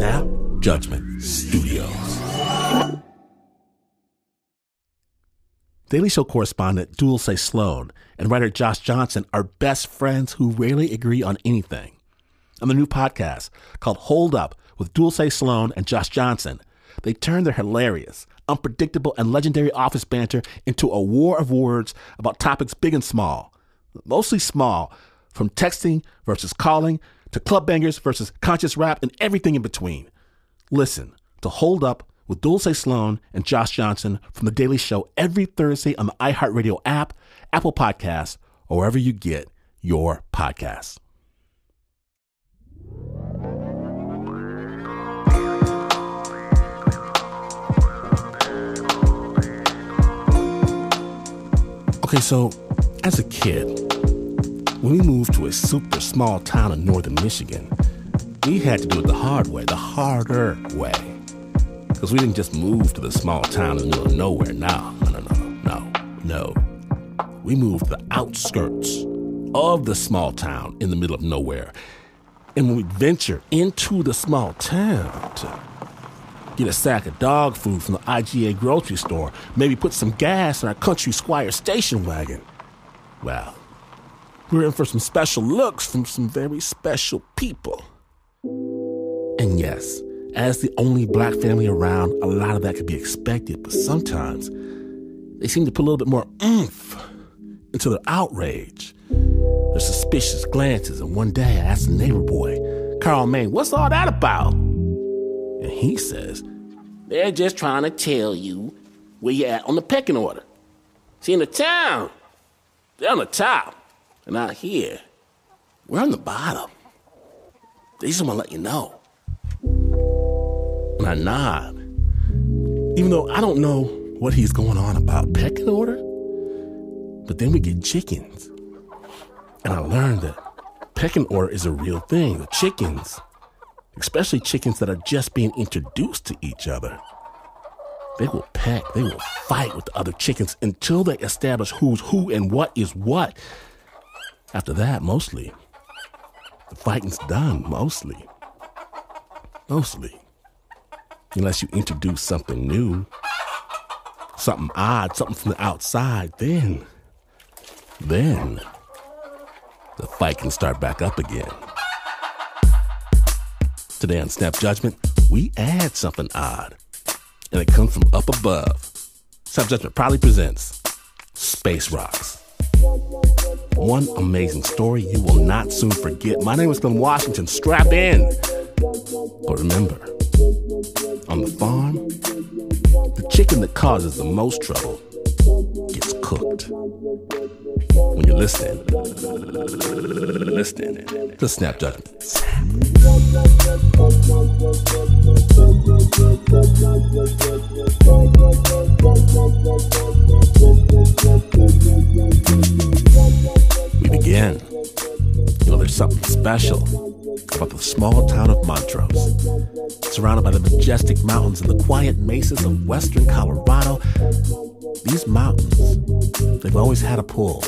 Snap Judgment Studios. Daily Show correspondent Dulce Sloan and writer Josh Johnson are best friends who rarely agree on anything. On the new podcast called Hold Up with Dulce Sloan and Josh Johnson, they turn their hilarious, unpredictable, and legendary office banter into a war of words about topics big and small. Mostly small, from texting versus calling to club bangers versus conscious rap and everything in between. Listen to Hold Up with Dulce Sloan and Josh Johnson from The Daily Show every Thursday on the iHeartRadio app, Apple Podcasts, or wherever you get your podcasts. Okay, so as a kid, when we moved to a super small town in northern Michigan, we had to do it the hard way, the harder way. Because we didn't just move to the small town in the middle of nowhere. No. We moved to the outskirts of the small town in the middle of nowhere. And when we ventured into the small town to get a sack of dog food from the IGA grocery store, maybe put some gas in our country squire station wagon, well, we were in for some special looks from some very special people. And yes, as the only black family around, a lot of that could be expected, but sometimes they seem to put a little bit more oomph into their outrage. Their suspicious glances, and one day I asked the neighbor boy, Carl Maine, what's all that about? And he says, they're just trying to tell you where you're at on the pecking order. See, in the town, they're on the top, and out here, we're on the bottom. They just want to let you know. And I nod, even though I don't know what he's going on about pecking order. But then we get chickens. And I learned that pecking order is a real thing. The chickens, especially chickens that are just being introduced to each other, they will peck, they will fight with the other chickens until they establish who's who and what is what. After that, mostly, the fighting's done, mostly. Unless you introduce something new, something odd, something from the outside, then the fight can start back up again. Today on Snap Judgment, we add something odd, and it comes from up above. Snap Judgment proudly presents Space Rocks. One amazing story you will not soon forget. My name is Glenn Washington. Strap in. But remember, on the farm, the chicken that causes the most trouble gets cooked. When you're listening to Snap Judgment. We begin. There's something special about the small town of Montrose. Surrounded by the majestic mountains and the quiet mesas of western Colorado, these mountains, they've always had a pull,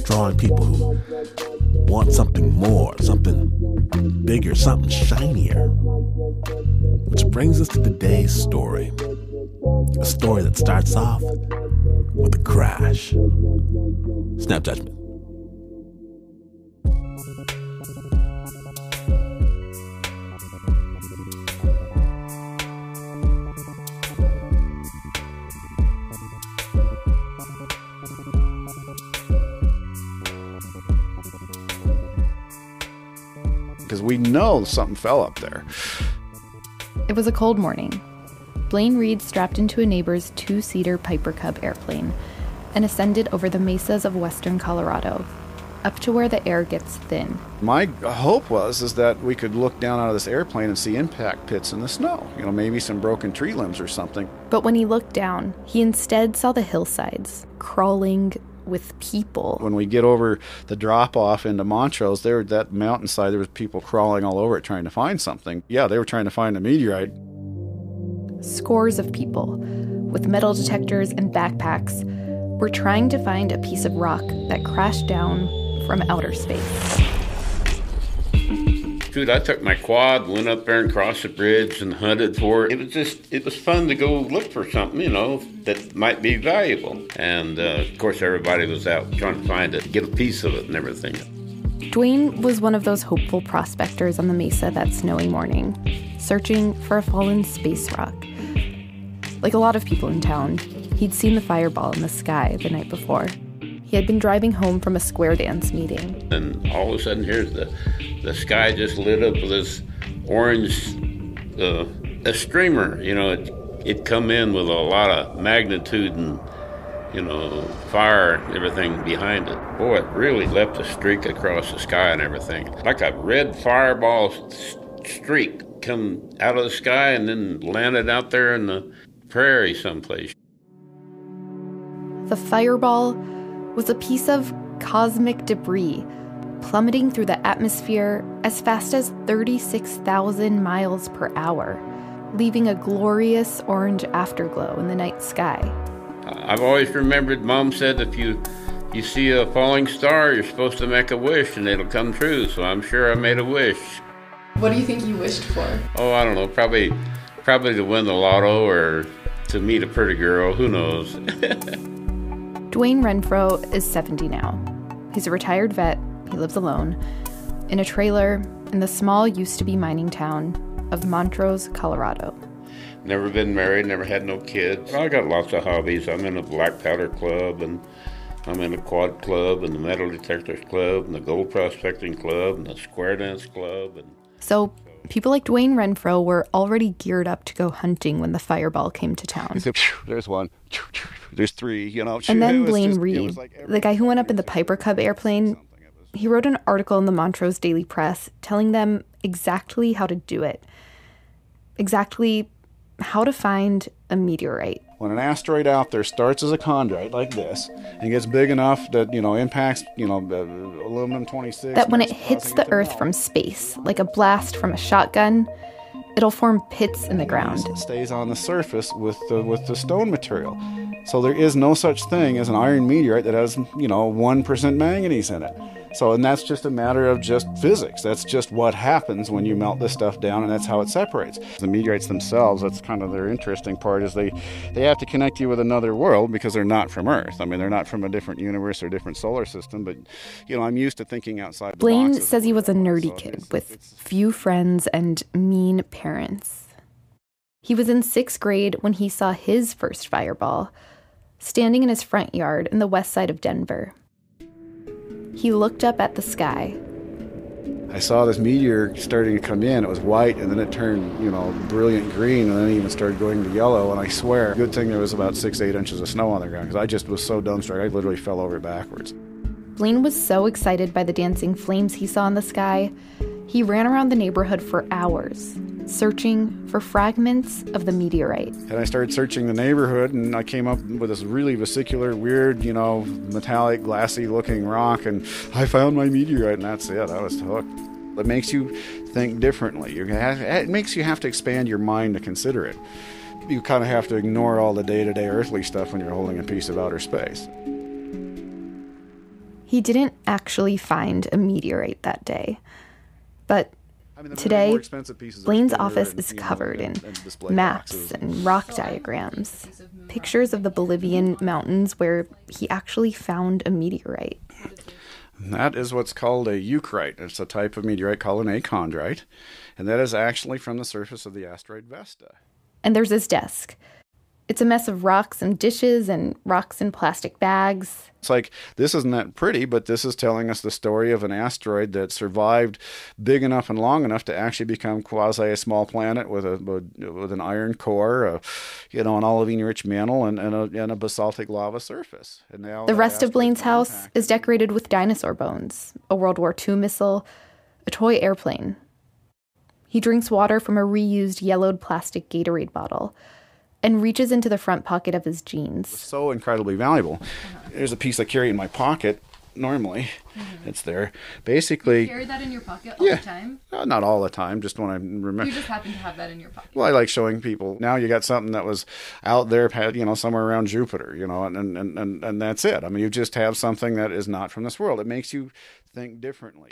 drawing people who want something more, something bigger, something shinier. Which brings us to today's story. A story that starts off with a crash. Snap Judgment. Because we know something fell up there. It was a cold morning. Blaine Reed strapped into a neighbor's two-seater Piper Cub airplane and ascended over the mesas of western Colorado, up to where the air gets thin. My hope is that we could look down out of this airplane and see impact pits in the snow. Maybe some broken tree limbs or something. But when he looked down, he instead saw the hillsides, crawling with people. When we get over the drop-off into Montrose, that mountainside, there was people crawling all over it trying to find something. Yeah, they were trying to find a meteorite. Scores of people, with metal detectors and backpacks, were trying to find a piece of rock that crashed down from outer space. Dude, I took my quad, went up there and crossed the bridge and hunted for it. It was fun to go look for something, that might be valuable. And, of course, everybody was out trying to find it, get a piece of it and everything. Dwayne was one of those hopeful prospectors on the mesa that snowy morning, searching for a fallen space rock. Like a lot of people in town, he'd seen the fireball in the sky the night before. He had been driving home from a square dance meeting. And all of a sudden, here's the sky just lit up with this orange, a streamer. It come in with a lot of magnitude and, fire and everything behind it. Boy, it really left a streak across the sky and everything. Like a red fireball streak come out of the sky and then landed out there in the prairie someplace. The fireball was a piece of cosmic debris plummeting through the atmosphere as fast as 36,000 miles per hour, leaving a glorious orange afterglow in the night sky. I've always remembered Mom said if you see a falling star, you're supposed to make a wish and it'll come true, so I'm sure I made a wish. What do you think you wished for? Oh, I don't know, probably to win the lotto or to meet a pretty girl, who knows. Dwayne Renfro is 70 now. He's a retired vet. He lives alone in a trailer in the small used-to-be mining town of Montrose, Colorado. Never been married, never had no kids. I got lots of hobbies. I'm in a black powder club, and I'm in a quad club, and the metal detectors club, and the gold prospecting club, and the square dance club. So people like Dwayne Renfro were already geared up to go hunting when the fireball came to town. There's one. There's three, And then Blaine Reed, the guy who went up in the Piper Cub airplane, he wrote an article in the Montrose Daily Press telling them exactly how to do it. Exactly how to find a meteorite. When an asteroid out there starts as a chondrite like this and gets big enough that, impacts, aluminum-26... That when it hits the Earth from space, like a blast from a shotgun, it'll form pits in the ground. It stays on the surface with the stone material. So there is no such thing as an iron meteorite that has, 1% manganese in it. And that's just a matter of just physics. That's just what happens when you melt this stuff down, and that's how it separates. The meteorites themselves, that's kind of their interesting part, is they have to connect you with another world because they're not from Earth. I mean, they're not from a different universe or different solar system, but, I'm used to thinking outside the Blaine boxes. says he was a nerdy kid with few friends and mean parents. He was in 6th grade when he saw his first fireball, standing in his front yard in the west side of Denver. He looked up at the sky. I saw this meteor starting to come in. It was white, and then it turned, brilliant green, and then it even started going to yellow. And I swear, good thing there was about 6-8 inches of snow on the ground, because I just was so dumbstruck. I literally fell over backwards. Blaine was so excited by the dancing flames he saw in the sky, he ran around the neighborhood for hours, searching for fragments of the meteorite. And I started searching the neighborhood, and I came up with this really vesicular, weird, metallic, glassy-looking rock, and I found my meteorite, and that's it. I was hooked. It makes you think differently. It makes you have to expand your mind to consider it. You kind of have to ignore all the day-to-day earthly stuff when you're holding a piece of outer space. He didn't actually find a meteorite that day. But today, Blaine's office is covered in maps and rock diagrams, pictures of the Bolivian mountains where he actually found a meteorite. That is what's called a eucrite. It's a type of meteorite called an achondrite, and that is actually from the surface of the asteroid Vesta. And there's his desk. It's a mess of rocks and dishes and rocks in plastic bags. It's like, this isn't that pretty, but this is telling us the story of an asteroid that survived big enough and long enough to actually become quasi a small planet with an iron core, an olivine-rich mantle, and a basaltic lava surface. And now the rest of Blaine's house is decorated with dinosaur bones, a World War II missile, a toy airplane. He drinks water from a reused yellowed plastic Gatorade bottle and reaches into the front pocket of his jeans. It's so incredibly valuable. There's a piece I carry in my pocket normally. It's there. Basically... You carry that in your pocket all the time? Not all the time, just when I remember. You just happen to have that in your pocket. Well, I like showing people. Now you got something that was out there, somewhere around Jupiter, and that's it. I mean, you just have something that is not from this world. It makes you think differently.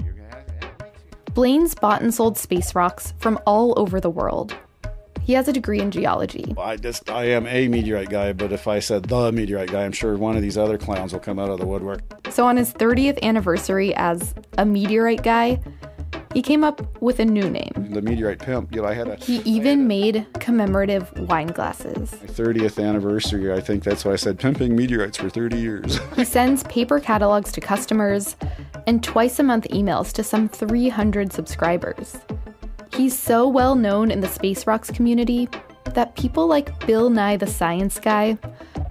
Blaine's bought and sold space rocks from all over the world. He has a degree in geology. I am a meteorite guy, but if I said the meteorite guy, I'm sure one of these other clowns will come out of the woodwork. So on his 30th anniversary as a meteorite guy, he came up with a new name. The meteorite pimp. He even made commemorative wine glasses. My 30th anniversary, I think that's why I said pimping meteorites for 30 years. He sends paper catalogs to customers and twice-a-month emails to some 300 subscribers. He's so well known in the space rocks community that people like Bill Nye the Science Guy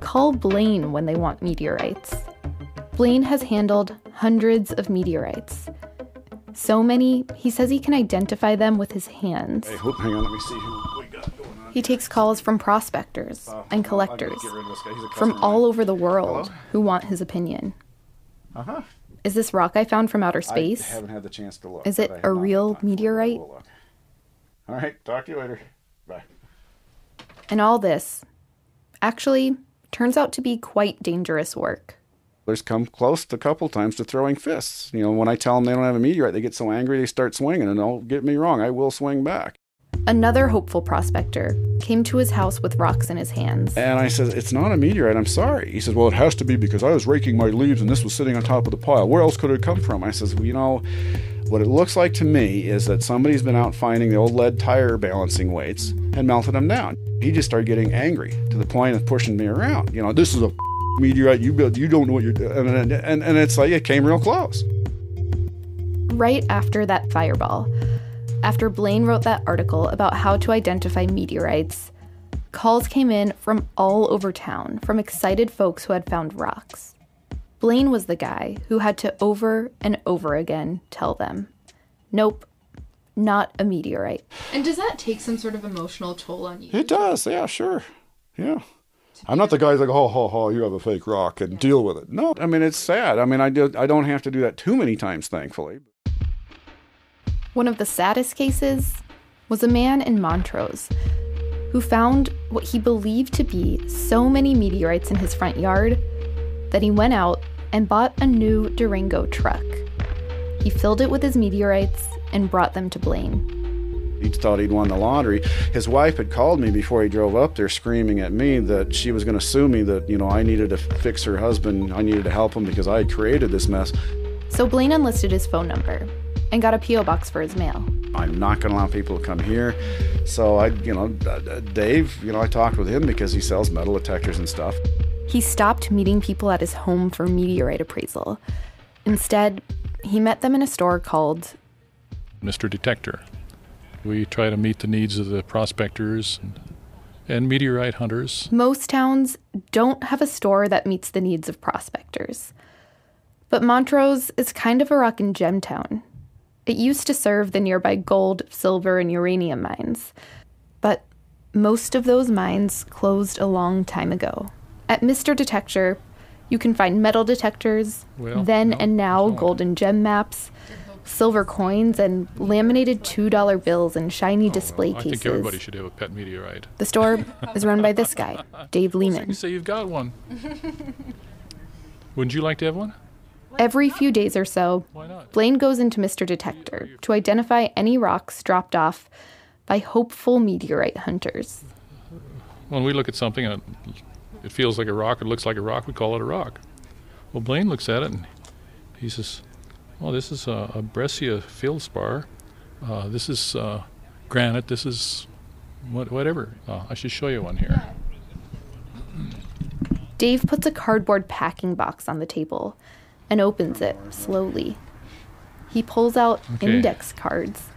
call Blaine when they want meteorites. Blaine has handled hundreds of meteorites. So many, he says he can identify them with his hands. Hey, hang on, let me see who we got going on. He takes calls from prospectors and collectors from all over the world who want his opinion. Uh-huh. Is this rock I found from outer space? I haven't had the chance to look. Is it a real meteorite? All right, talk to you later. Bye. And all this, actually, turns out to be quite dangerous work. There's come close a couple times to throwing fists. When I tell them they don't have a meteorite, they get so angry they start swinging, and don't get me wrong, I will swing back. Another hopeful prospector came to his house with rocks in his hands. And I said, it's not a meteorite, I'm sorry. He says, well, it has to be because I was raking my leaves and this was sitting on top of the pile. Where else could it come from? I says, well, what it looks like to me is that somebody's been out finding the old lead tire balancing weights and melted them down. He just started getting angry to the point of pushing me around. This is a meteorite, you don't know what you're doing. And it's like, it came real close. Right after that fireball, after Blaine wrote that article about how to identify meteorites, calls came in from all over town from excited folks who had found rocks. Blaine was the guy who had to over and over again tell them, nope, not a meteorite. And does that take some sort of emotional toll on you? It does, yeah, sure. Yeah. I'm not the guy who's like, ho, you have a fake rock and deal with it. No, it's sad. I don't have to do that too many times, thankfully. One of the saddest cases was a man in Montrose who found what he believed to be so many meteorites in his front yard that he went out and bought a new Durango truck. He filled it with his meteorites and brought them to Blaine. He thought he'd won the lottery. His wife had called me before he drove up there screaming at me that she was going to sue me, that, I needed to fix her husband. I needed to help him because I had created this mess. So Blaine enlisted his phone number and got a P.O. box for his mail. I'm not going to allow people to come here. So Dave, I talked with him because he sells metal detectors and stuff. He stopped meeting people at his home for meteorite appraisal. Instead, he met them in a store called Mr. Detector. We try to meet the needs of the prospectors and meteorite hunters. Most towns don't have a store that meets the needs of prospectors. But Montrose is kind of a rock and gem town. It used to serve the nearby gold, silver, and uranium mines. But most of those mines closed a long time ago. At Mr. Detector, you can find metal detectors, and now gold and gem maps, silver coins, and laminated $2 bills and shiny display cases. I think everybody should have a pet meteorite. The store is run by this guy, Dave Lehman. You say you've got one. Wouldn't you like to have one? Every few days or so, Why not? Blaine goes into Mr. Detector to identify any rocks dropped off by hopeful meteorite hunters. When we look at something and it feels like a rock, it looks like a rock, we call it a rock. Well, Blaine looks at it and he says, well, this is a breccia feldspar. This is granite. This is whatever. I should show you one here. Dave puts a cardboard packing box on the table and opens it slowly. He pulls out index cards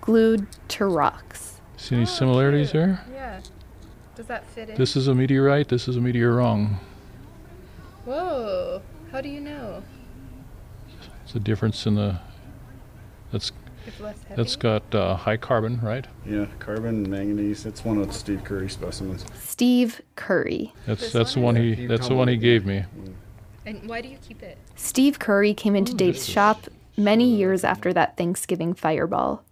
glued to rocks. See any similarities there? Yeah. Does that fit in? This is a meteorite. This is a meteorong. Whoa. How do you know? It's a difference in the... It's less heavy? That's got high carbon, right? Yeah, carbon, manganese. That's one of Steve Curry specimens. Steve Curry. That's the one he gave me. And why do you keep it? Steve Curry came into Dave's shop many years after that Thanksgiving fireball.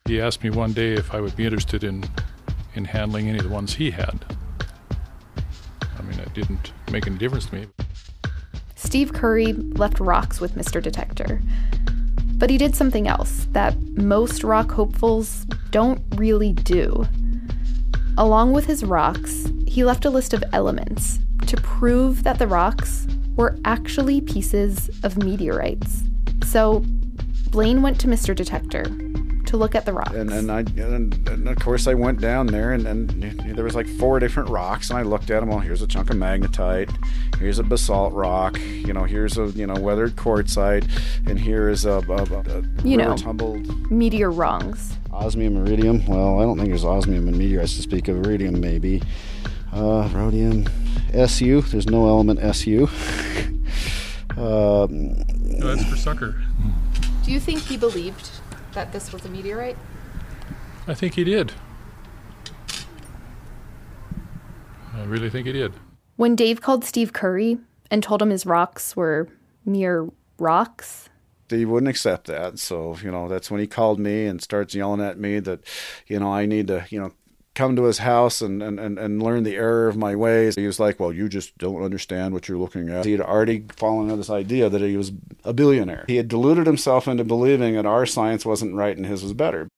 He asked me one day if I would be interested in handling any of the ones he had. It didn't make any difference to me. Steve Curry left rocks with Mr. Detector. But he did something else that most rock hopefuls don't really do. Along with his rocks, he left a list of elements to prove that the rocks were actually pieces of meteorites. So Blaine went to Mr. Detector to look at the rocks. And of course I went down there and there was like 4 different rocks, and I looked at them. Well, here's a chunk of magnetite, here's a basalt rock, here's a weathered quartzite, and here is a tumbled meteor rungs. Osmium, iridium. Well, I don't think there's osmium in meteorites to speak of. Iridium maybe. Rhodium, SU. There's no element SU. No, that's for sucker. Do you think he believed that this was a meteorite? I think he did. I really think he did. When Dave called Steve Curry and told him his rocks were mere rocks, Steve wouldn't accept that. So, that's when he called me and starts yelling at me that, I need to, come to his house and learn the error of my ways. He was like, well, you just don't understand what you're looking at. He had already fallen into this idea that he was a billionaire. He had deluded himself into believing that our science wasn't right and his was better.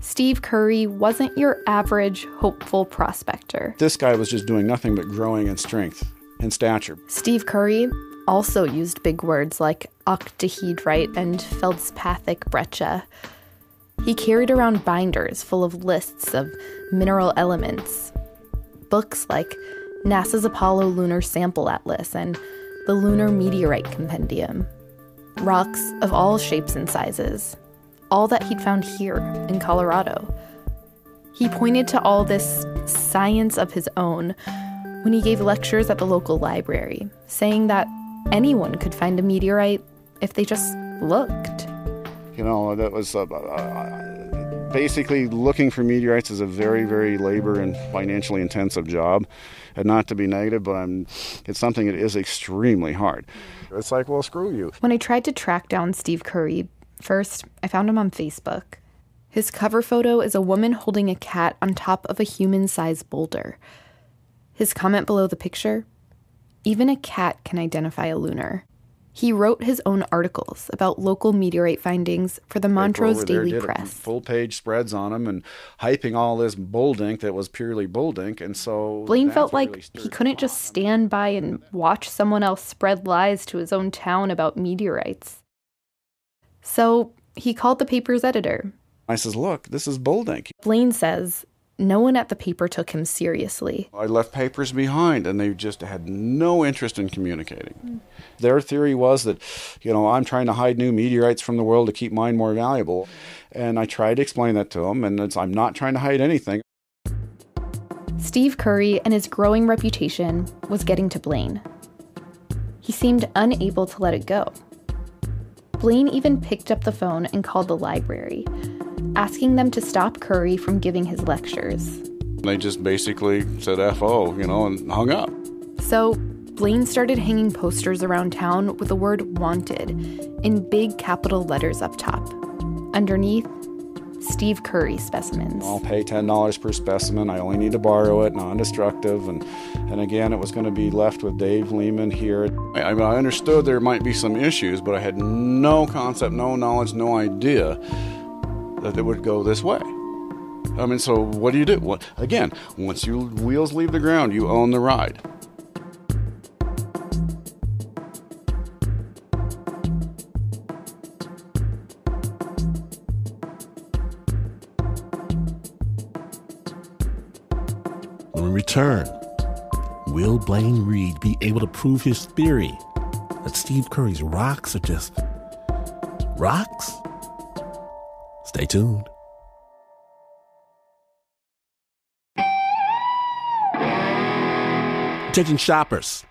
Steve Curry wasn't your average hopeful prospector. This guy was just doing nothing but growing in strength and stature. Steve Curry also used big words like octahedrite and feldspathic breccia. He carried around binders full of lists of mineral elements, books like NASA's Apollo Lunar Sample Atlas and the Lunar Meteorite Compendium, rocks of all shapes and sizes, all that he'd found here in Colorado. He pointed to all this science of his own when he gave lectures at the local library, saying that anyone could find a meteorite if they just looked. That was basically looking for meteorites is a very, very labor and financially intensive job. And not to be negative, but it's something that is extremely hard. It's like, well, screw you. When I tried to track down Steve Curry, first, I found him on Facebook. His cover photo is a woman holding a cat on top of a human-sized boulder. His comment below the picture, even a cat can identify a lunar. He wrote his own articles about local meteorite findings for the Montrose Daily Press. Full-page spreads on them and hyping all this bold ink that was purely bold ink, and so Blaine felt like he couldn't just stand by and watch someone else spread lies to his own town about meteorites. So he called the paper's editor. I says, look, this is bold ink. Blaine says no one at the paper took him seriously. I left papers behind, and they just had no interest in communicating. Their theory was that, I'm trying to hide new meteorites from the world to keep mine more valuable. And I tried to explain that to them, and I'm not trying to hide anything. Steve Curry and his growing reputation was getting to Blaine. He seemed unable to let it go. Blaine even picked up the phone and called the library, asking them to stop Curry from giving his lectures. They just basically said F-O, and hung up. So Blaine started hanging posters around town with the word wanted in big capital letters up top. Underneath, Steve Curry specimens. I'll pay $10 per specimen. I only need to borrow it, non-destructive. And again, it was going to be left with Dave Lehman here. I understood there might be some issues, but I had no concept, no knowledge, no idea that it would go this way. So what do? Again, once your wheels leave the ground, you own the ride. When we return, will Blaine Reed be able to prove his theory that Steve Curry's rocks are just rocks? Stay tuned. Attention shoppers,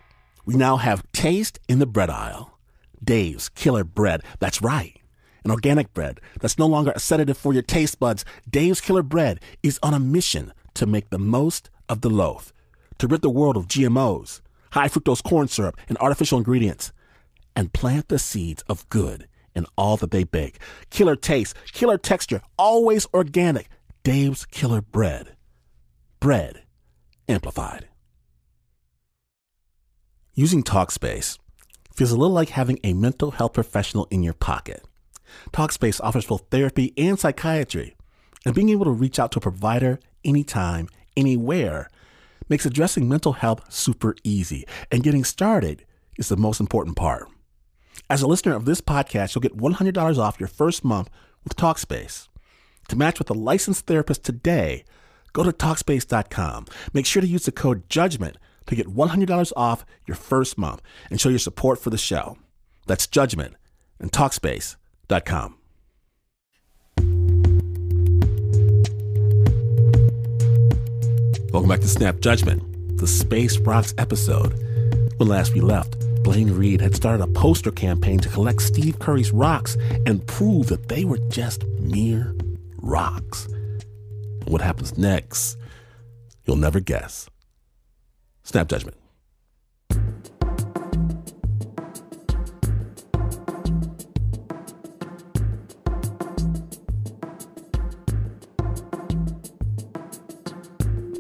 we now have taste in the bread aisle. Dave's Killer Bread, that's right. An organic bread that's no longer a sedative for your taste buds. Dave's Killer Bread is on a mission to make the most of the loaf, to rid the world of GMOs, high fructose corn syrup, and artificial ingredients, and plant the seeds of good in all that they bake. Killer taste, killer texture, always organic. Dave's Killer Bread. Bread amplified. Using Talkspace, feels a little like having a mental health professional in your pocket. Talkspace offers both therapy and psychiatry, and being able to reach out to a provider anytime, anywhere, makes addressing mental health super easy, and getting started is the most important part. As a listener of this podcast, you'll get $100 off your first month with Talkspace. To match with a licensed therapist today, go to Talkspace.com. Make sure to use the code JUDGMENT to get $100 off your first month and show your support for the show. That's JUDGMENT and Talkspace.com. Welcome back to Snap Judgment, the Space Rocks episode. When last we left, Blaine Reed had started a poster campaign to collect Steve Curry's rocks and prove that they were just mere rocks. And what happens next, you'll never guess. Snap Judgment.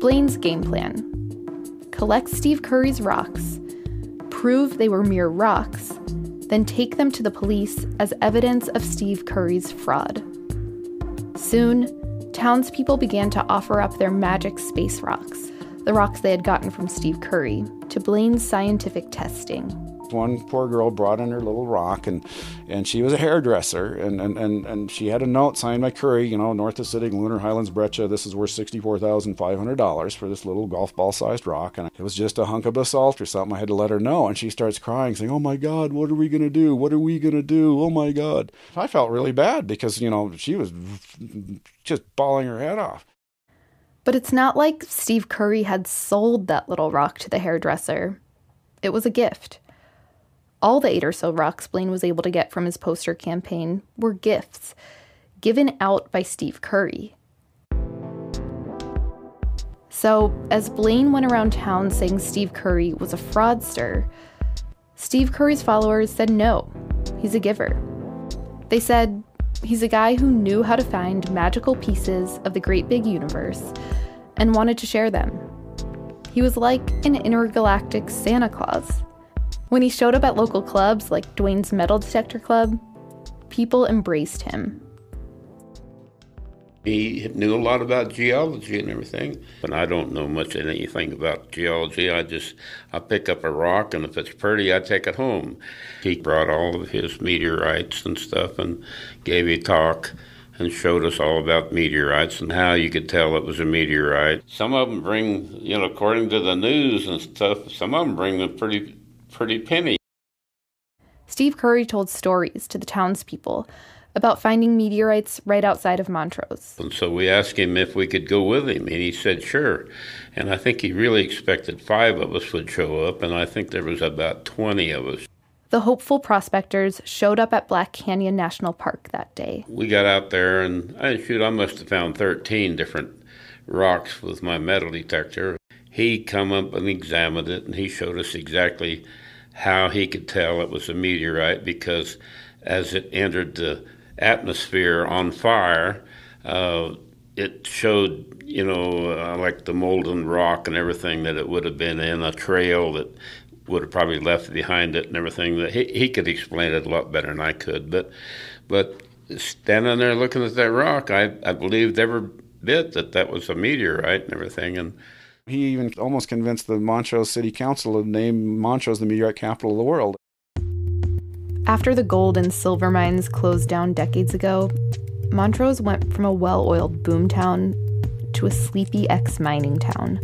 Blaine's game plan: collect Steve Curry's rocks, prove they were mere rocks, then take them to the police as evidence of Steve Curry's fraud. Soon, townspeople began to offer up their magic space rocks, the rocks they had gotten from Steve Curry, to Blaine's scientific testing. One poor girl brought in her little rock, and she was a hairdresser, and she had a note signed by Curry, north of Sitting, Lunar Highlands, Breccia. This is worth $64,500 for this little golf ball-sized rock, and it was just a hunk of basalt or something. I had to let her know, and she starts crying, saying, "Oh my God, what are we going to do? What are we going to do? Oh my God." I felt really bad because, she was just bawling her head off. But it's not like Steve Curry had sold that little rock to the hairdresser. It was a gift. All the 8 or so rocks Blaine was able to get from his poster campaign were gifts, given out by Steve Curry. So, as Blaine went around town saying Steve Curry was a fraudster, Steve Curry's followers said no, he's a giver. They said he's a guy who knew how to find magical pieces of the great big universe and wanted to share them. He was like an intergalactic Santa Claus. When he showed up at local clubs like Dwayne's Metal Detector Club, people embraced him. He knew a lot about geology and everything, but I don't know much of anything about geology. I pick up a rock, and if it's pretty, I take it home. He brought all of his meteorites and stuff and gave a talk and showed us all about meteorites and how you could tell it was a meteorite. Some of them bring, according to the news and stuff, some of them bring a pretty penny. Steve Curry told stories to the townspeople about finding meteorites right outside of Montrose. And so we asked him if we could go with him, and he said sure. And I think he really expected 5 of us would show up, and I think there was about 20 of us. The hopeful prospectors showed up at Black Canyon National Park that day. We got out there, and I must have found 13 different rocks with my metal detector. He come up and examined it, and he showed us exactly how he could tell it was a meteorite, because as it entered the atmosphere on fire, it showed, like the molten rock and everything that it would have been in, a trail that would have probably left behind it and everything. That he could explain it a lot better than I could. But standing there looking at that rock, I believed every bit that was a meteorite and everything. And he even almost convinced the Montrose City Council to name Montrose the meteorite capital of the world. After the gold and silver mines closed down decades ago, Montrose went from a well-oiled boomtown to a sleepy ex-mining town.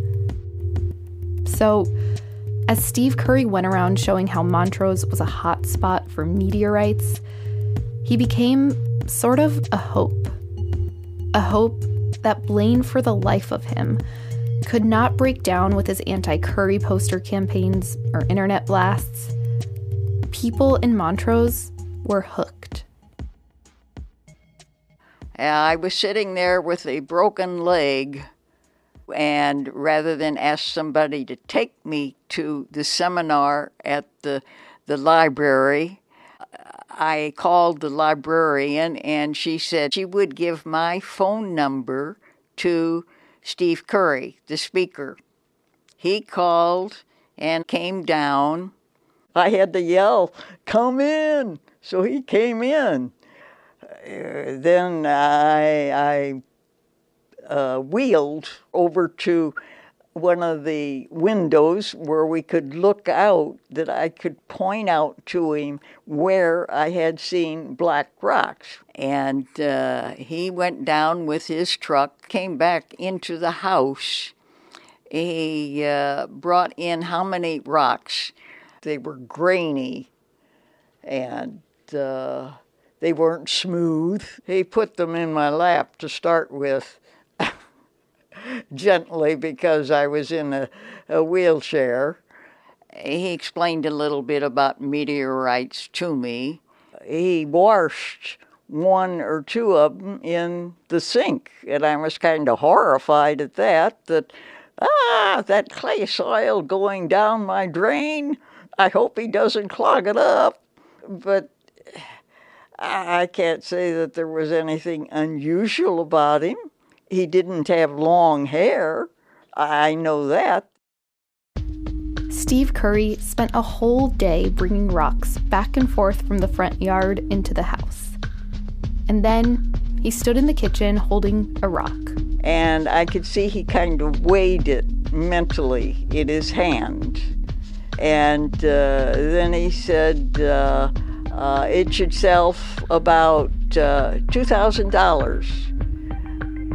So, as Steve Curry went around showing how Montrose was a hot spot for meteorites, he became sort of a hope. A hope that Blaine, for the life of him, could not break down with his anti-Curry poster campaigns or internet blasts. People in Montrose were hooked. I was sitting there with a broken leg, and rather than ask somebody to take me to the seminar at the library, I called the librarian, and she said she would give my phone number to Steve Curry, the speaker. He called and came down. I had to yell, "Come in!" So he came in. Then I wheeled over to one of the windows where we could look out, that I could point out to him where I had seen black rocks. And he went down with his truck, came back into the house. He brought in how many rocks? They were grainy and they weren't smooth. He put them in my lap to start with, gently, because I was in a wheelchair. He explained a little bit about meteorites to me. He washed one or two of them in the sink, and I was kind of horrified at that clay soil going down my drain. I hope he doesn't clog it up. But I can't say that there was anything unusual about him. He didn't have long hair. I know that. Steve Curry spent a whole day bringing rocks back and forth from the front yard into the house. And then he stood in the kitchen holding a rock. And I could see he kind of weighed it mentally in his hand. And then he said it should sell about $2,000.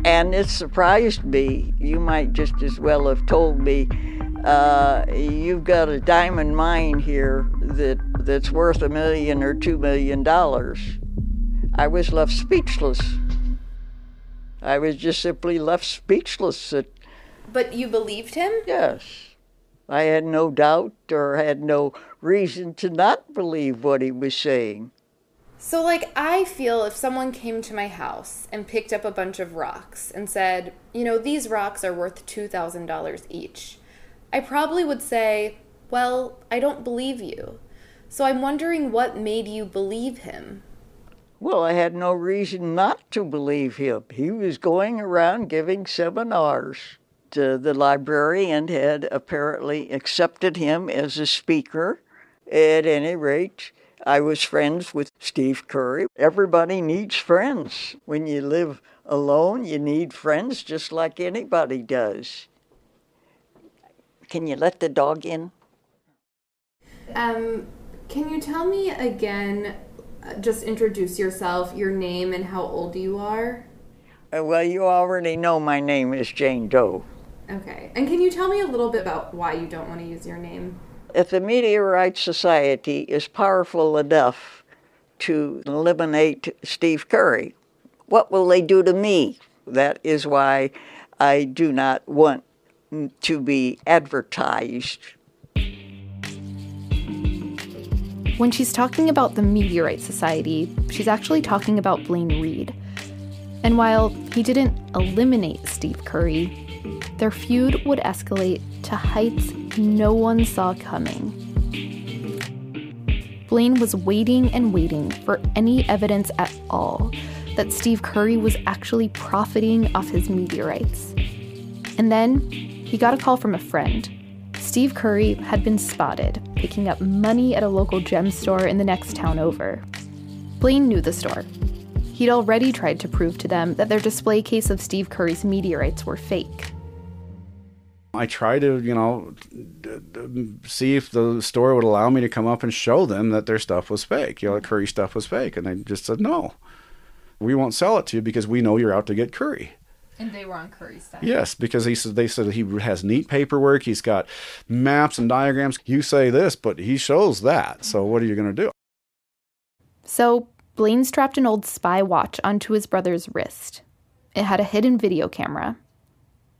And it surprised me. You might just as well have told me, you've got a diamond mine here that's worth $1 million or $2 million. I was left speechless. I was just simply left speechless. But you believed him? Yes. I had no doubt or had no reason to not believe what he was saying. So, I feel if someone came to my house and picked up a bunch of rocks and said, these rocks are worth $2,000 each, I probably would say, well, I don't believe you. So I'm wondering what made you believe him. Well, I had no reason not to believe him. He was going around giving seminars. The librarian had apparently accepted him as a speaker. At any rate, I was friends with Steve Curry. Everybody needs friends. When you live alone, you need friends just like anybody does. Can you let the dog in? Can you tell me again, just introduce yourself, your name, and how old you are? Well, you already know my name is Jane Doe. Okay. And can you tell me a little bit about why you don't want to use your name? If the Meteorite Society is powerful enough to eliminate Steve Curry, what will they do to me? That is why I do not want to be advertised. When she's talking about the Meteorite Society, she's actually talking about Blaine Reed. And while he didn't eliminate Steve Curry, their feud would escalate to heights no one saw coming. Blaine was waiting and waiting for any evidence at all that Steve Curry was actually profiting off his meteorites. And then he got a call from a friend. Steve Curry had been spotted picking up money at a local gem store in the next town over. Blaine knew the store. He'd already tried to prove to them that their display case of Steve Curry's meteorites were fake. I tried to, see if the store would allow me to come up and show them that their stuff was fake, the Curry stuff was fake. And they just said, no, we won't sell it to you because we know you're out to get Curry. And they were on Curry's side. Yes, because they said he has neat paperwork, he's got maps and diagrams. You say this, but he shows that. So what are you going to do? So Blaine strapped an old spy watch onto his brother's wrist. It had a hidden video camera.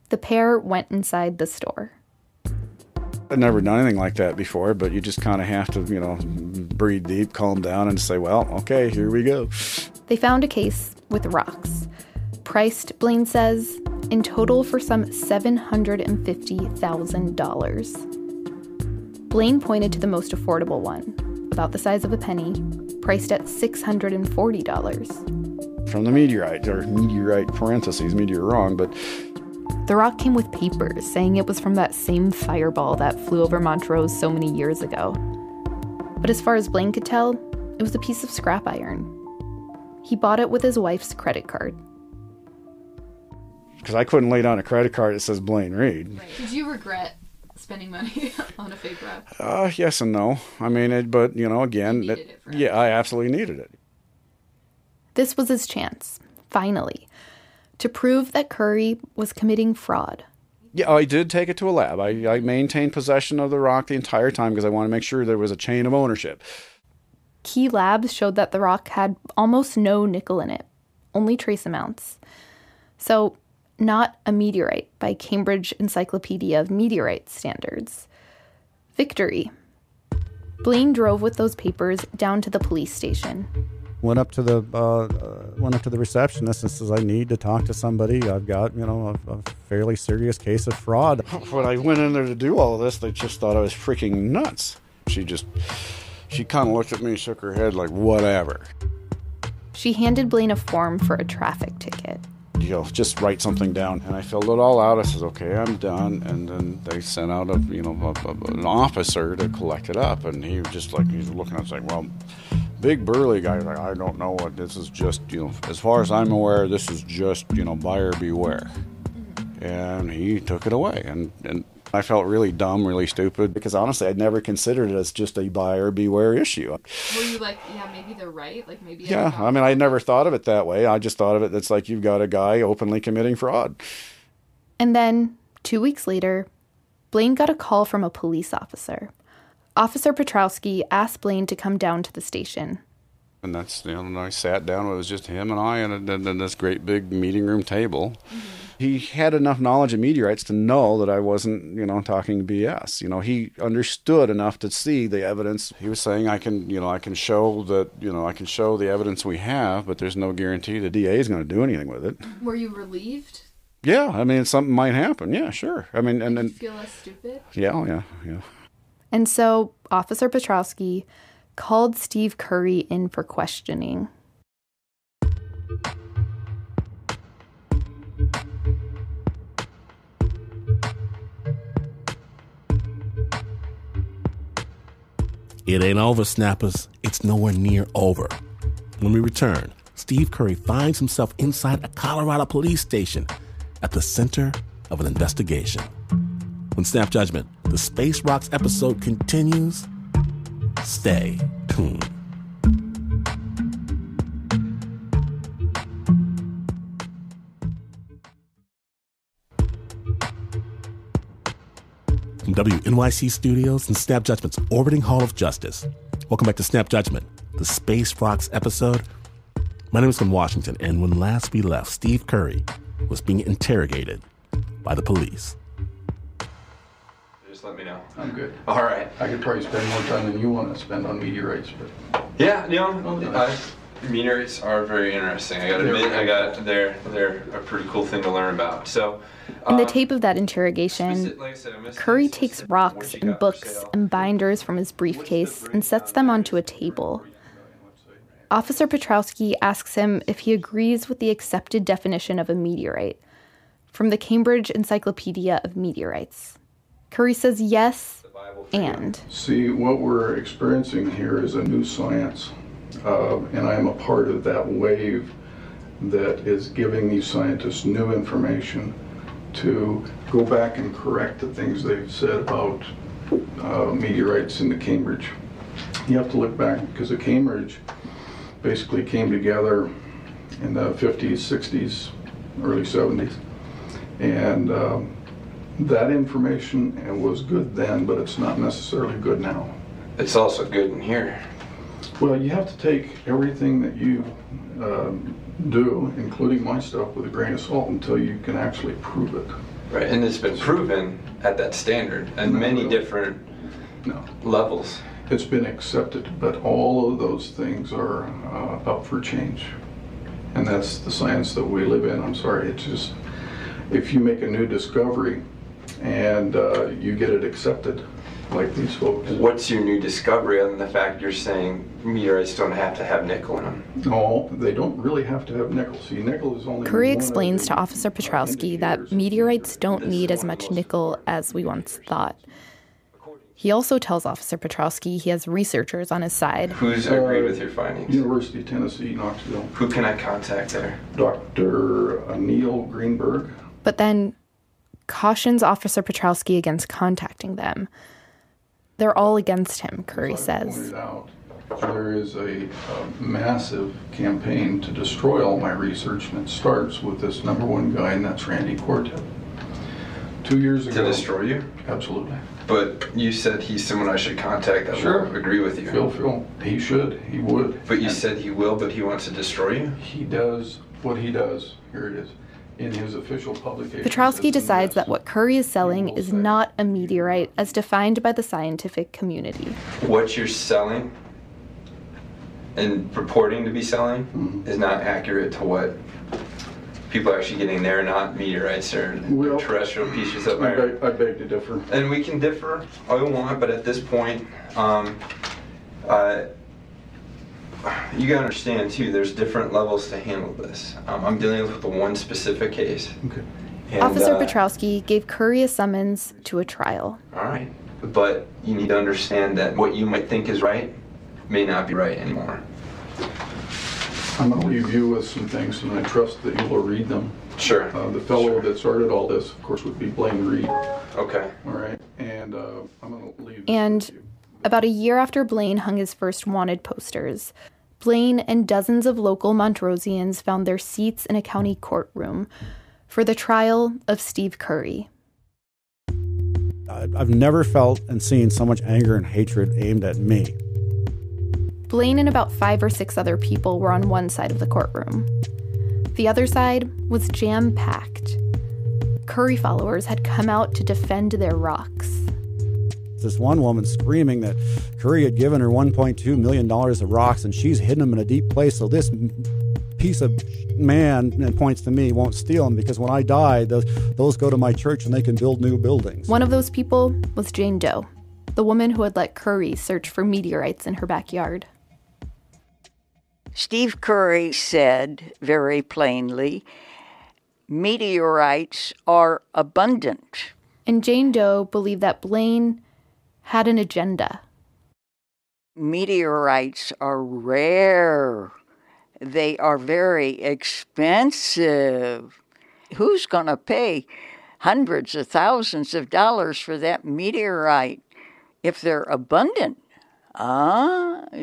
The pair went inside the store. I'd never done anything like that before, but you just kind of have to, breathe deep, calm down, and say, well, okay, here we go. They found a case with rocks, priced, Blaine says, in total for some $750,000. Blaine pointed to the most affordable one, about the size of a penny, priced at $640. From the meteorite, or meteorite parentheses, maybe you're wrong, but... The rock came with papers saying it was from that same fireball that flew over Montrose so many years ago. But as far as Blaine could tell, it was a piece of scrap iron. He bought it with his wife's credit card. Because I couldn't lay down a credit card that says Blaine Reed. Right. Did you regret spending money on a fake rock? Yes and no. I mean, again, You needed it for yeah, I absolutely needed it. This was his chance, finally, to prove that Curry was committing fraud. Yeah, I did take it to a lab. I maintained possession of the rock the entire time because I wanted to make sure there was a chain of ownership. Key labs showed that the rock had almost no nickel in it, only trace amounts. So, not a meteorite by Cambridge Encyclopedia of Meteorite standards. Victory. Blaine drove with those papers down to the police station. Went up to the receptionist and says, I need to talk to somebody. I've got, a fairly serious case of fraud. When I went in there to do all of this, they just thought I was freaking nuts. She kind of looked at me and shook her head like, whatever. She handed Blaine a form for a traffic ticket. Just write something down. And I filled it all out. I said, okay, I'm done. And then they sent out an officer to collect it up. And he was just like, he's looking at us like, well, big burly guy, like, I don't know what this is, just, as far as I'm aware, this is just, buyer beware. And he took it away. And I felt really dumb, really stupid, because honestly, I'd never considered it as just a buyer beware issue. Were you like, yeah, maybe they're right? Like maybe. Yeah, I mean, I never thought of it that way. I just thought of it that's like you've got a guy openly committing fraud. And then, 2 weeks later, Blaine got a call from a police officer. Officer Petrowski asked Blaine to come down to the station. And that's, I sat down, it was just him and I and this great big meeting room table. Mm-hmm. He had enough knowledge of meteorites to know that I wasn't, talking BS. He understood enough to see the evidence. He was saying, I can show that, I can show the evidence we have, but there's no guarantee the DA is going to do anything with it. Were you relieved? Yeah, I mean, something might happen. Yeah, sure. I mean, Did you feel less stupid? Yeah. And so Officer Petrowski called Steve Curry in for questioning. It ain't over, snappers. It's nowhere near over. When we return, Steve Curry finds himself inside a Colorado police station at the center of an investigation. When Snap Judgment, the Space Rocks episode continues, stay tuned. From WNYC Studios and Snap Judgment's orbiting Hall of Justice. Welcome back to Snap Judgment, the Space Rocks episode. My name is Tim Washington, and when last we left, Steve Curry was being interrogated by the police. Just let me know. I'm good. All right. I could probably spend more time than you want to spend on meteorites, but Yeah, meteorites are very interesting. I got to admit, they're a pretty cool thing to learn about. So, in the tape of that interrogation, Curry takes rocks and books and binders from his briefcase and sets them onto a table. Officer Petrowski asks him if he agrees with the accepted definition of a meteorite from the Cambridge Encyclopedia of Meteorites. Curry says yes, and... See, what we're experiencing here is a new science, and I am a part of that wave that is giving these scientists new information to go back and correct the things they've said about meteorites in the Cambridge. You have to look back, because the Cambridge basically came together in the 50s, 60s, early 70s, and that information was good then, but it's not necessarily good now. It's also good in here. Well, you have to take everything that you do, including my stuff, with a grain of salt until you can actually prove it. Right, and it's been proven at that standard and many different levels. It's been accepted, but all of those things are up for change. And that's the science that we live in. I'm sorry, it's just, if you make a new discovery and you get it accepted, like these folks. What's your new discovery other than the fact you're saying meteorites don't have to have nickel in them? No, they don't really have to have nickel. See, nickel is only... Curry explains to Officer Petrowski that meteorites don't need as much nickel as we once thought. He also tells Officer Petrowski he has researchers on his side. Who's agreed with your findings? University of Tennessee, Knoxville. Who can I contact there? Dr. Neil Greenberg. But then cautions Officer Petrowski against contacting them. They're all against him, Curry says. Pointed out, there is a massive campaign to destroy all my research, and it starts with this number one guy, and that's Randy Quartet. 2 years ago. To destroy you? Absolutely. But you said he's someone I should contact that will agree with you. Phil, he should, he would. But you said he will, but he wants to destroy you? He does what he does. Here it is. In his official publication. Petrowski decides that what Curry is selling is not a meteorite as defined by the scientific community. What you're selling and purporting to be selling is not accurate to what people are actually getting. They're not meteorites or terrestrial pieces of iron. I beg to differ. And we can differ all we want, but at this point, you gotta understand too, there's different levels to handle this. I'm dealing with the one specific case. Okay. And, Officer Petrowski gave Curry a summons to a trial. All right, but you need to understand that what you might think is right may not be right anymore. I'm going to leave you with some things, and I trust that you will read them. Sure. The fellow that started all this, of course, would be Blaine Reed. Okay. All right, and I'm going to leave this And with you. about a year after Blaine hung his first wanted posters, Blaine and dozens of local Montrosians found their seats in a county courtroom for the trial of Steve Curry. I've never felt and seen so much anger and hatred aimed at me. Blaine and about 5 or 6 other people were on one side of the courtroom. The other side was jam-packed. Curry followers had come out to defend their rocks. This one woman screaming that Curry had given her $1.2 million of rocks and she's hidden them in a deep place so this piece of man, and points to me, won't steal them because when I die, those go to my church and they can build new buildings. One of those people was Jane Doe, the woman who had let Curry search for meteorites in her backyard. Steve Curry said very plainly, meteorites are abundant. And Jane Doe believed that Blaine had an agenda. Meteorites are rare. They are very expensive. Who's going to pay hundreds of thousands of dollars for that meteorite if they're abundant?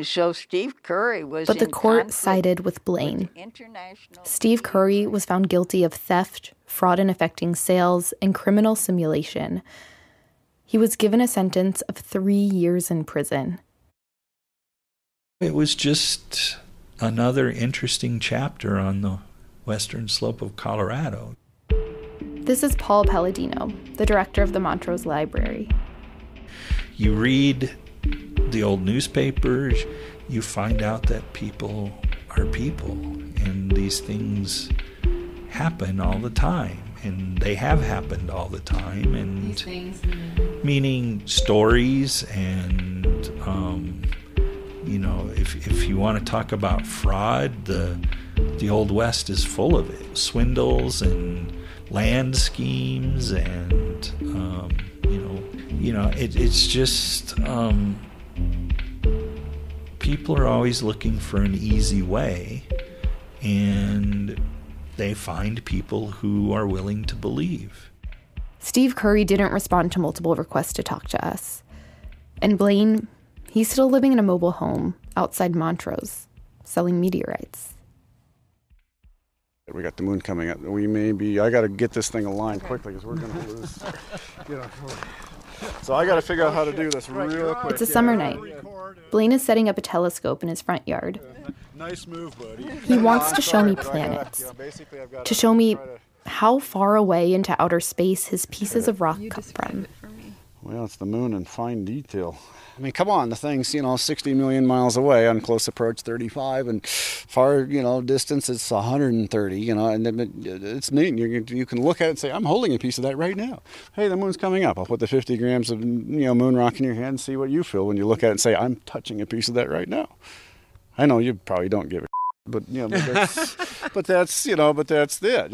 So Steve Curry was But the in court conflict sided with Blaine. with international Steve Curry was found guilty of theft, fraud in affecting sales, and criminal simulation. He was given a sentence of 3 years in prison. It was just another interesting chapter on the western slope of Colorado. This is Paul Palladino, the director of the Montrose Library. You read the old newspapers, you find out that people are people, and these things happen all the time, and they have happened all the time. And These things meaning stories and if you want to talk about fraud, the Old West is full of it. Swindles and land schemes and it's just people are always looking for an easy way, and they find people who are willing to believe. Steve Curry didn't respond to multiple requests to talk to us. And Blaine, he's still living in a mobile home outside Montrose, selling meteorites. We got the moon coming up. I got to get this thing aligned quickly because we're going to lose. So I got to figure out how to do this real quick. It's a summer night. Blaine is setting up a telescope in his front yard. Nice move, buddy. He wants to show me planets, to show me how far away into outer space his pieces of rock come from. Well, it's the moon in fine detail. I mean, come on, the thing's, 60 million miles away on close approach 35, and far, distance it's 130, and it's neat. You can look at it and say, I'm holding a piece of that right now. Hey, the moon's coming up. I'll put the 50 grams of, moon rock in your hand and see what you feel when you look at it and say, I'm touching a piece of that right now. I know you probably don't give a but that's it.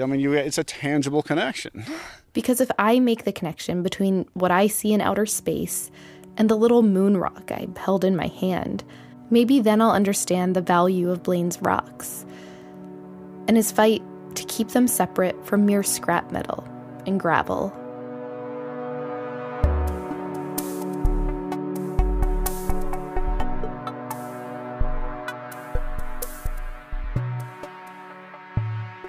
I mean, it's a tangible connection. Because if I make the connection between what I see in outer space and the little moon rock I held in my hand. Maybe then I'll understand the value of Blaine's rocks and his fight to keep them separate from mere scrap metal and gravel.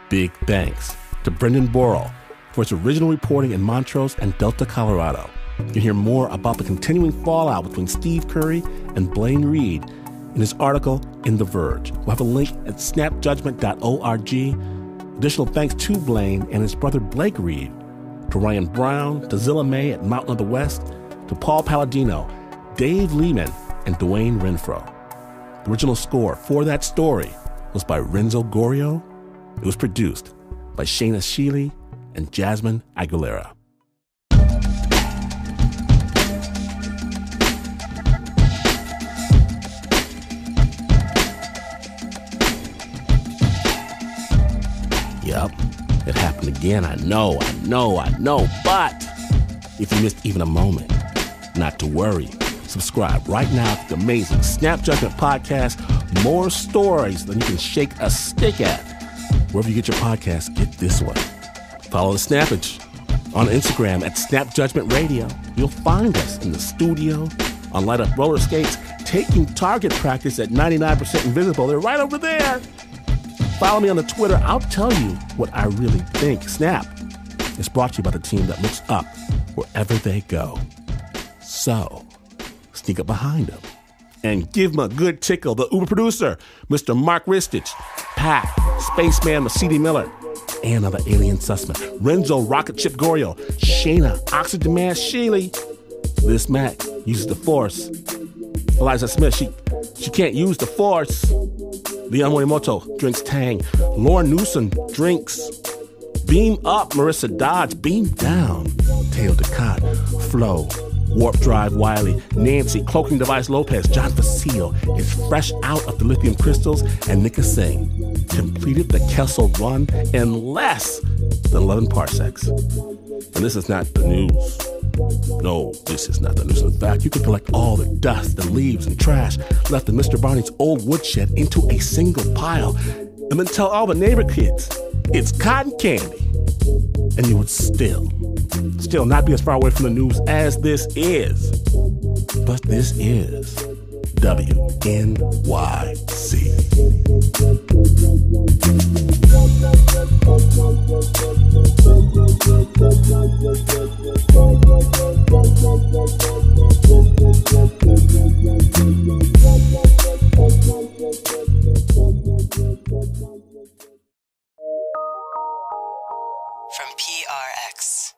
Big thanks to Brendan Borrell for his original reporting in Montrose and Delta, Colorado. You can hear more about the continuing fallout between Steve Curry and Blaine Reed in his article in The Verge. We'll have a link at snapjudgment.org. Additional thanks to Blaine and his brother Blake Reed, to Ryan Brown, to Zilla May at Mountain of the West, to Paul Palladino, Dave Lehman, and Dwayne Renfro. The original score for that story was by Renzo Gorio. It was produced by Shayna Sheely and Jasmine Aguilera. Yep, it happened again. I know. But if you missed even a moment, not to worry. Subscribe right now to the amazing Snap Judgment Podcast. More stories than you can shake a stick at. Wherever you get your podcast, get this one. Follow the Snappage on Instagram at Snap Judgment Radio. You'll find us in the studio, on light up roller skates, taking target practice at 99% invisible. They're right over there. Follow me on the Twitter. I'll tell you what I really think. Snap is brought to you by the team that looks up wherever they go. So, sneak up behind them and give him a good tickle. The Uber producer, Mr. Mark Ristich, Pat, Spaceman with C.D. Miller, and other alien suspect, Renzo Rocket Chip Gorio, Shayna Oxygen Man Sheely, Liz Mack uses the Force, Eliza Smith, she can't use the Force, Leon Morimoto drinks Tang, Lauren Newsom drinks, Beam Up Marissa Dodge, Beam Down Teo Ducat, Flo, Warp Drive Wiley, Nancy, Cloaking Device Lopez, John Facile is fresh out of the lithium crystals, and Nika Singh completed the Kessel Run in less than 11 parsecs. And this is not the news. No, this is not the news. In fact, you can collect all the dust and leaves and trash left in Mr. Barney's old woodshed into a single pile, and then tell all the neighbor kids it's cotton candy. And you would still not be as far away from the news as this is. But this is WNYC. From PRX.